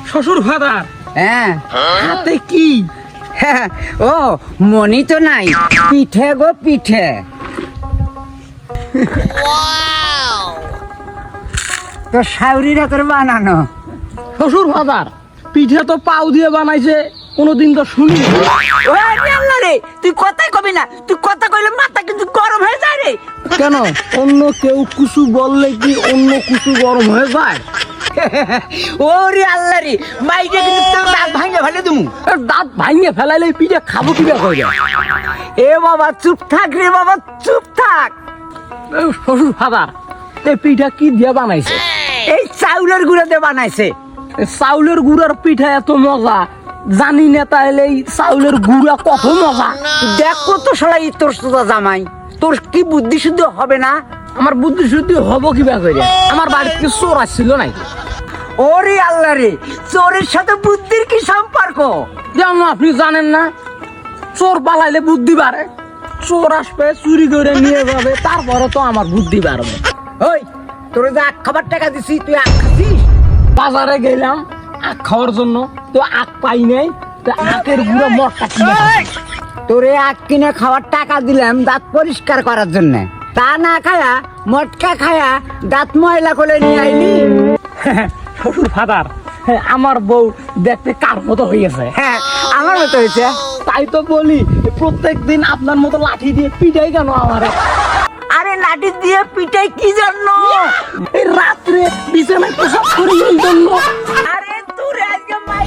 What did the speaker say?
শ্বশুর ফাদার, হ্যাঁ হাতে কি? হ্যাঁ, ও মনি তো নাই, পিঠে গো পিঠে। তো শাউরির হাতের বানানো। শ্বশুর ফাদার, পিঠে তো পাউ দিয়ে বানাইছে, কোনোদিন তো শুনি। রে তুই কথাই কবি না, তুই কথা কইলে মাথা কিন্তু গরম হয়ে যায় রে। কেন, অন্য কেউ কুসু বললে কি অন্য কুসু গরম হয়ে যায়? ওরে আল্লাহ রে, মাইকে কিন্তু তোর দাঁত ভাঙে ফেলে দিমু। দাঁত ভাঙে ফেলাইলে পিঠে খাবো কিবা করে? এ বাবা চুপ থাক রে বাবা, চুপ থাক। শ্বশুর ফাদার, এই পিঠা কি দিয়ে বানাইছে? এই চাউলের গুঁড়া দিয়ে বানাইছে। চাউলের গুড়ার পিঠা এত মজা, জানি না তাহলে এই চাউলের গুড়া কত মজা। দেখো তো শালা এই তোর সোজা জামাই, তোর কি বুদ্ধি শুদ্ধ হবে না? আমার বুদ্ধি শুদ্ধি হবো কিবা করে? আমার বাড়িতে চোর আসছিল নাই। ওরে আল্লাহ রে, চোরের সাথে বুদ্ধির কি সম্পর্ক? যেমন আপনি জানেন না, চোর পালাইলে বুদ্ধি বাড়ে। চোর আসবে, চুরি করে নিয়ে যাবে, তারপরে তো আমার বুদ্ধি বাড়বে। ওই তোরে যে আখ খাবার টাকা দিছি, তুই আখ খাচ্ছিস? বাজারে গেলাম আখ খাওয়ার জন্য, তো আখ পাই নাই, তো আখের গুঁড়ো মটকা কিনে খাই। তোরে আখ কিনে খাওয়ার টাকা দিলাম দাঁত পরিষ্কার করার জন্য, তা না খায়া মটকা খায়া দাঁত ময়লা করে নিয়ে আইলি। শ্বশুর ফাদার, আমার বউ দেখতে কার মতো হয়েছে? হ্যাঁ আমার মতো হয়েছে। তাই তো বলি, প্রত্যেক দিন আপনার মতো লাঠি দিয়ে পিটাই কেন আমারে? আরে লাঠি দিয়ে পিটাই কি জন্য? এই রাত্রে বিছানায় প্রসাব করি এই জন্য। আরে তোরে আজকে মাই